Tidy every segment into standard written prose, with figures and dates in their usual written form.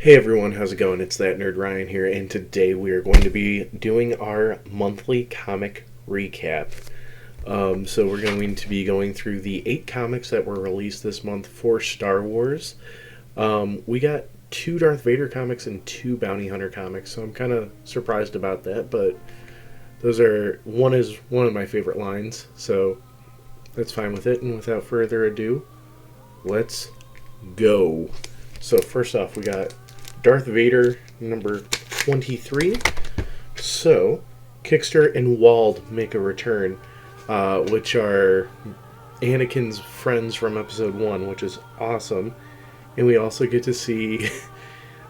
Hey everyone, how's it going? It's that nerd Ryan here, and today we are going to be doing our monthly comic recap. So we're going to be going through the 8 comics that were released this month for Star Wars. We got 2 Darth Vader comics and 2 Bounty Hunter comics, so I'm kind of surprised about that, but one is one of my favorite lines, so that's fine with it, and without further ado, let's go. So first off, we got Darth Vader number 23. So, Kickster and Wald make a return, which are Anakin's friends from episode 1, which is awesome. And we also get to see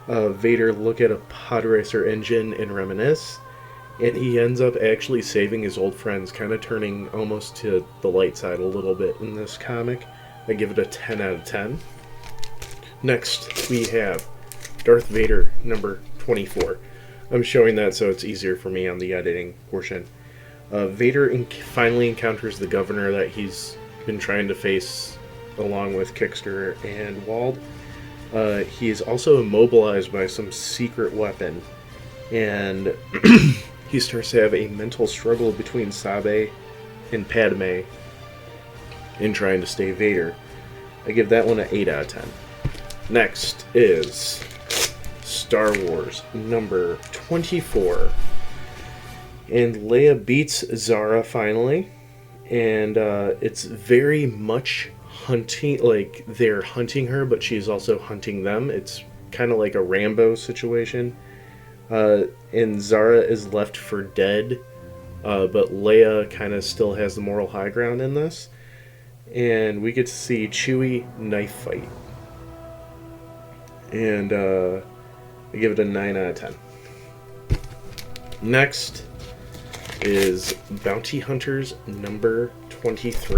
Vader look at a pod racer engine and reminisce. And he ends up actually saving his old friends, kind of turning almost to the light side a little bit in this comic. I give it a 10 out of 10. Next, we have Darth Vader number 24. I'm showing that so it's easier for me on the editing portion. Vader finally encounters the governor that he's been trying to face along with Kickster and Wald. He is also immobilized by some secret weapon, and he starts to have a mental struggle between Sabe and Padme in trying to stay Vader. I give that one an 8 out of 10. Next is Star Wars number 24. And Leia beats Zara finally. And it's very much hunting, like they're hunting her, but she's also hunting them. It's kind of like a Rambo situation. And Zara is left for dead, but Leia kind of still has the moral high ground in this. And we get to see Chewie knife fight. And I give it a 9 out of 10. Next is Bounty Hunters number 23.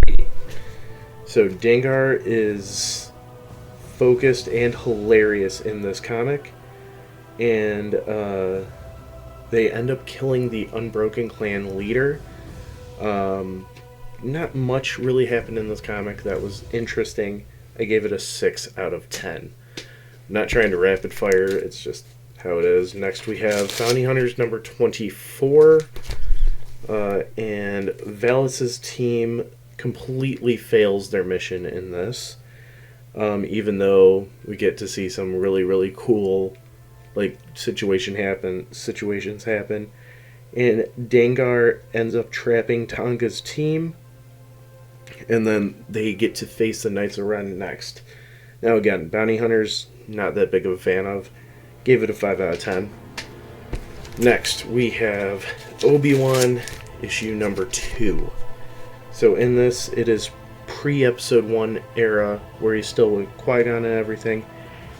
So Dengar is focused and hilarious in this comic. And they end up killing the Unbroken Clan leader. Not much really happened in this comic that was interesting. I gave it a 6 out of 10. Not trying to rapid fire, it's just how it is. Next we have Bounty Hunters number 24. And Valis' team completely fails their mission in this. Even though we get to see some really, really cool situations happen. And Dengar ends up trapping Tonga's team. And then they get to face the Knights of Ren next. Now again, Bounty Hunters, not that big of a fan of. Gave it a 5 out of 10. Next, we have Obi Wan issue number 2. So in this, it is pre-episode 1 era, where he's still with Qui-Gon and everything.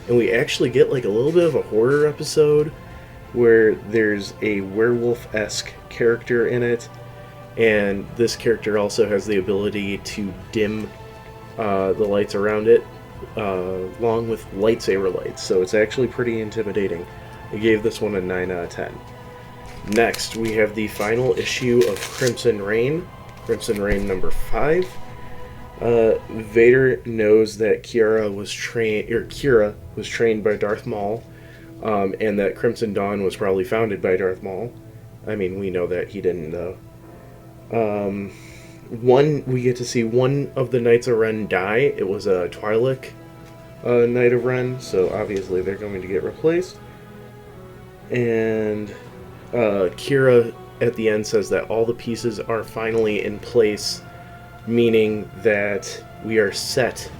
And we actually get like a little bit of a horror episode, where there's a werewolf-esque character in it. And this character also has the ability to dim the lights around it, along with lightsaber lights, so it's actually pretty intimidating. I gave this one a 9 out of 10. Next, we have the final issue of Crimson Reign number 5. Vader knows that Kira was trained by Darth Maul, and that Crimson Dawn was probably founded by Darth Maul. I mean, we know that he didn't, though. We get to see one of the Knights of Ren die. It was a Twi'lek Knight of Ren, so obviously they're going to get replaced. And Kira at the end says that all the pieces are finally in place, meaning that we are set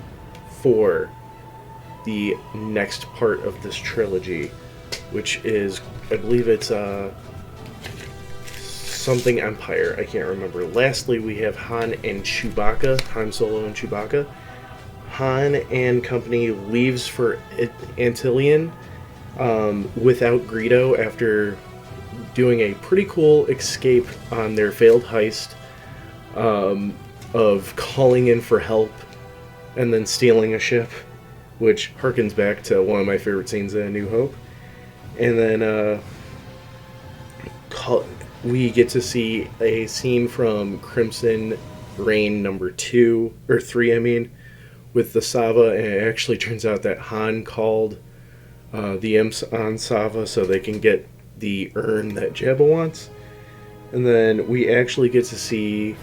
for the next part of this trilogy, which is, I believe it's something Empire, I can't remember. Lastly, we have Han Solo and Chewbacca. Han and company leaves for Antilian without Greedo after doing a pretty cool escape on their failed heist of calling in for help and then stealing a ship, which harkens back to one of my favorite scenes in A New Hope. And then we get to see a scene from Crimson Reign number 3, with the Sava, and it actually turns out that Han called the imps on Sava so they can get the urn that Jabba wants. And then we actually get to see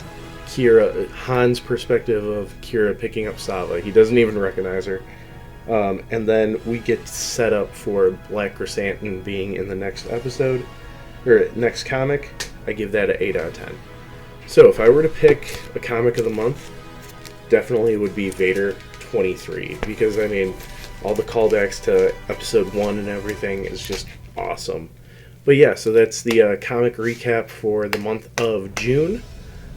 Han's perspective of Kira picking up Sava. He doesn't even recognize her. And then we get set up for Black Chrysanthemum being in the next episode, or next comic. I give that an 8 out of 10. So if I were to pick a comic of the month, definitely would be Vader 23. Because, I mean, all the callbacks to episode 1 and everything is just awesome. But yeah, so that's the comic recap for the month of June.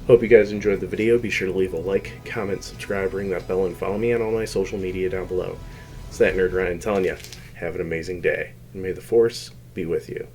Hope you guys enjoyed the video. Be sure to leave a like, comment, subscribe, ring that bell, and follow me on all my social media down below. It's that Nerd Ryan telling you, have an amazing day, and may the Force be with you.